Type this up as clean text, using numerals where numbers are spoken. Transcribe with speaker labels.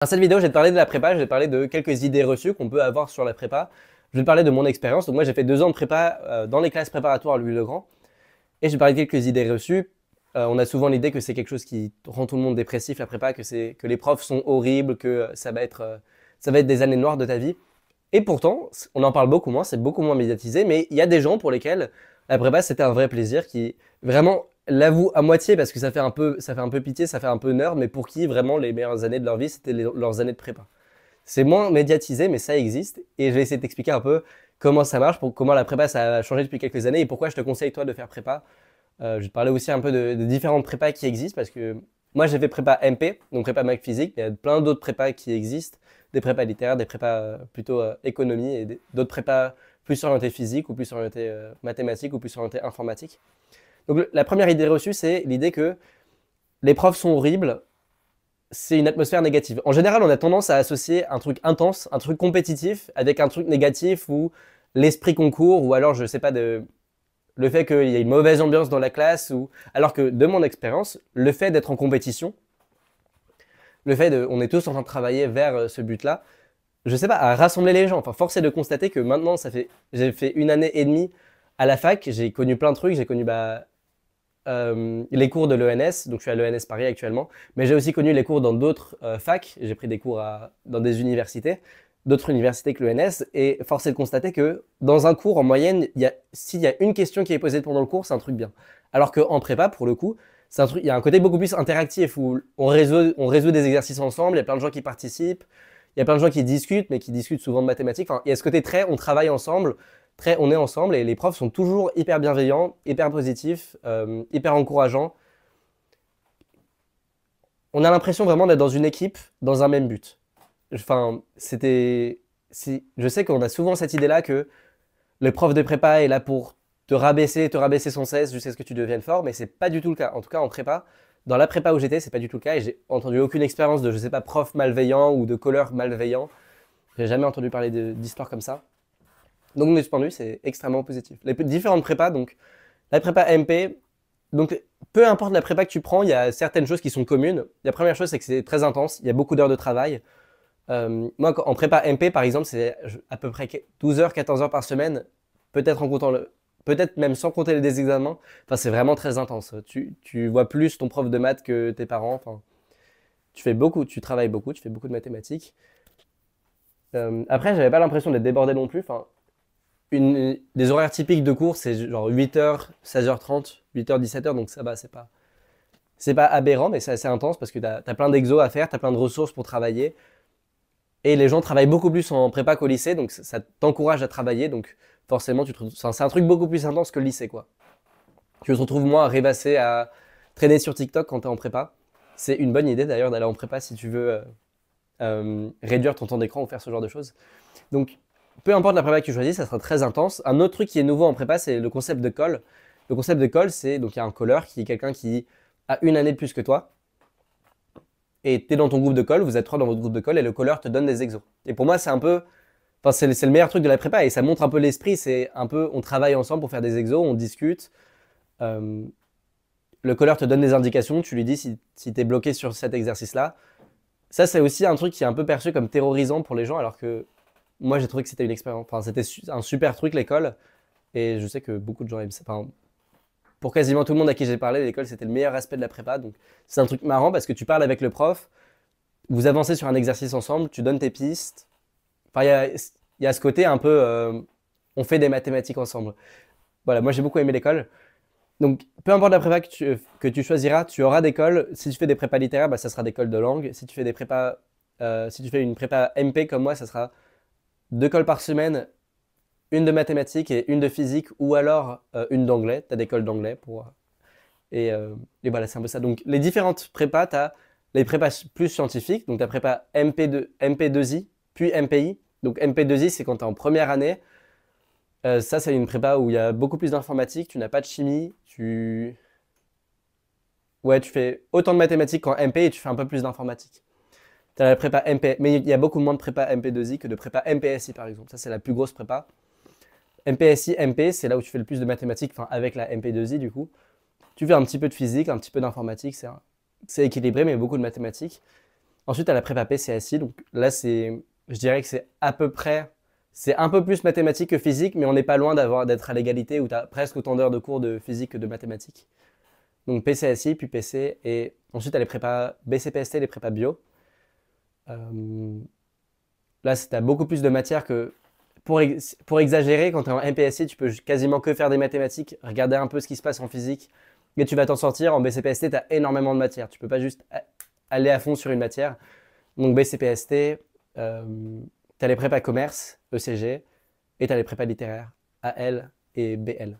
Speaker 1: Dans cette vidéo, je vais te parler de la prépa, je vais te parler de quelques idées reçues qu'on peut avoir sur la prépa. Je vais te parler de mon expérience. Donc moi, j'ai fait 2 ans de prépa dans les classes préparatoires à Louis-le-Grand. Et je vais te parler de quelques idées reçues. On a souvent l'idée que c'est quelque chose qui rend tout le monde dépressif, la prépa, que les profs sont horribles, que ça va être des années noires de ta vie. Et pourtant, on en parle beaucoup moins, c'est beaucoup moins médiatisé, mais il y a des gens pour lesquels la prépa, c'était un vrai plaisir, qui vraiment l'avouent à moitié parce que ça fait un peu pitié, ça fait un peu nerd, mais pour qui vraiment les meilleures années de leur vie, c'était leurs années de prépa. C'est moins médiatisé, mais ça existe, et je vais essayer de t'expliquer un peu comment ça marche, comment la prépa ça a changé depuis quelques années, et pourquoi je te conseille toi de faire prépa. Je vais te parler aussi un peu de différentes prépas qui existent, parce que moi j'ai fait prépa MP, donc prépa maths physique, mais il y a plein d'autres prépas qui existent, des prépas littéraires, des prépas plutôt économie, et d'autres prépas plus orientées physique, ou plus orientées mathématiques, ou plus orientées informatique. Donc la première idée reçue, c'est l'idée que les profs sont horribles, c'est une atmosphère négative. En général, on a tendance à associer un truc intense, un truc compétitif, avec un truc négatif, ou l'esprit concours, ou alors, je sais pas, le fait qu'il y ait une mauvaise ambiance dans la classe, alors que de mon expérience, le fait d'être en compétition, on est tous en train de travailler vers ce but-là, je sais pas, à rassembler les gens. Enfin, force est de constater que maintenant, j'ai fait 1 année et demie à la fac, j'ai connu plein de trucs, j'ai connu les cours de l'ENS, donc je suis à l'ENS Paris actuellement, mais j'ai aussi connu les cours dans d'autres facs, j'ai pris des cours dans des universités, d'autres universités que l'ENS, et force est de constater que dans un cours, en moyenne, s'il y a une question qui est posée pendant le cours, c'est un truc bien. Alors qu'en prépa, pour le coup, il y a un côté beaucoup plus interactif où on résout des exercices ensemble, il y a plein de gens qui participent, il y a plein de gens qui discutent, mais qui discutent souvent de mathématiques. Enfin, il y a ce côté très, on travaille ensemble, très, on est ensemble, et les profs sont toujours hyper bienveillants, hyper positifs, hyper encourageants. On a l'impression vraiment d'être dans une équipe, dans un même but. Enfin, je sais qu'on a souvent cette idée-là que le prof de prépa est là pour te rabaisser sans cesse jusqu'à ce que tu deviennes fort, mais c'est pas du tout le cas. En tout cas, en prépa, dans la prépa où j'étais, c'est pas du tout le cas, et j'ai entendu aucune expérience de, je sais pas, prof malveillant ou de colleur malveillant. J'ai jamais entendu parler d'histoires comme ça. Donc, de ce point de vue, c'est extrêmement positif. Les différentes prépas, donc la prépa MP, donc peu importe la prépa que tu prends, il y a certaines choses qui sont communes. La première chose, c'est que c'est très intense, il y a beaucoup d'heures de travail. Moi, en prépa MP, par exemple, c'est à peu près 12 heures, 14 heures par semaine, peut-être en comptant peut-être même sans compter les examens. Enfin, c'est vraiment très intense. Tu vois plus ton prof de maths que tes parents. Enfin, tu travailles beaucoup, tu fais beaucoup de mathématiques. Après, j'avais pas l'impression d'être débordé non plus. Enfin, des horaires typiques de cours, c'est genre 8h, 16h30, 8h, 17h, donc ça va, c'est pas aberrant, mais c'est assez intense parce que t'as plein d'exos à faire, t'as plein de ressources pour travailler. Et les gens travaillent beaucoup plus en prépa qu'au lycée, donc ça t'encourage à travailler, donc forcément, c'est un truc beaucoup plus intense que le lycée, quoi. Tu te retrouves moins à rêvasser, à traîner sur TikTok quand t'es en prépa. C'est une bonne idée d'ailleurs d'aller en prépa si tu veux réduire ton temps d'écran ou faire ce genre de choses. Donc, peu importe la prépa que tu choisis, ça sera très intense. Un autre truc qui est nouveau en prépa, c'est le concept de colle. Le concept de colle, c'est donc il y a un colleur qui est quelqu'un qui a 1 année de plus que toi. Et tu es dans ton groupe de colle, vous êtes 3 dans votre groupe de colle, et le colleur te donne des exos. Et pour moi, c'est un peu. Enfin, c'est le meilleur truc de la prépa, et ça montre un peu l'esprit. C'est un peu, on travaille ensemble pour faire des exos, on discute. Euh, le colleur te donne des indications, tu lui dis si tu es bloqué sur cet exercice-là. Ça, c'est aussi un truc qui est un peu perçu comme terrorisant pour les gens, alors que moi, j'ai trouvé que c'était une expérience. Enfin, c'était un super truc, l'école. Et je sais que beaucoup de gens aiment ça. Enfin, pour quasiment tout le monde à qui j'ai parlé, l'école, c'était le meilleur aspect de la prépa. Donc, c'est un truc marrant parce que tu parles avec le prof, vous avancez sur un exercice ensemble, tu donnes tes pistes. Enfin, il y a ce côté un peu. On fait des mathématiques ensemble. Voilà, moi, j'ai beaucoup aimé l'école. Donc, peu importe la prépa que tu choisiras, tu auras des cols. Si tu fais des prépas littéraires, bah, ça sera des cols de langue. Si tu fais une prépa MP comme moi, ça sera 2 cols par semaine, une de mathématiques et une de physique, ou alors une d'anglais. Tu as des cols d'anglais pour. Et voilà, c'est un peu ça. Donc, les différentes prépas, tu as les prépas plus scientifiques. Donc, tu as prépa MP2I, puis MPI. Donc, MP2I, c'est quand tu es en première année. Ça, c'est une prépa où il y a beaucoup plus d'informatique. Tu n'as pas de chimie. Ouais, tu fais autant de mathématiques qu'en MP et tu fais un peu plus d'informatique. Tu as la prépa MP, mais il y a beaucoup moins de prépa MP2I que de prépa MPSI, par exemple. Ça, c'est la plus grosse prépa. MPSI, MP, c'est là où tu fais le plus de mathématiques, enfin avec la MP2I du coup. Tu fais un petit peu de physique, un petit peu d'informatique, c'est équilibré, mais beaucoup de mathématiques. Ensuite, tu as la prépa PCSI. Donc là, je dirais que c'est à peu près, c'est un peu plus mathématique que physique, mais on n'est pas loin d'être à l'égalité où tu as presque autant d'heures de cours de physique que de mathématiques. Donc PCSI, puis PC, et ensuite tu as les prépas BCPST, les prépas bio. Euh, Là, tu as beaucoup plus de matières que. Pour exagérer, quand tu es en MPSI, tu peux quasiment que faire des mathématiques, regarder un peu ce qui se passe en physique, et tu vas t'en sortir. En BCPST, tu as énormément de matières. Tu peux pas juste aller à fond sur une matière. Donc BCPST, tu as les prépas commerce, ECG, et tu as les prépas littéraires, AL et BL.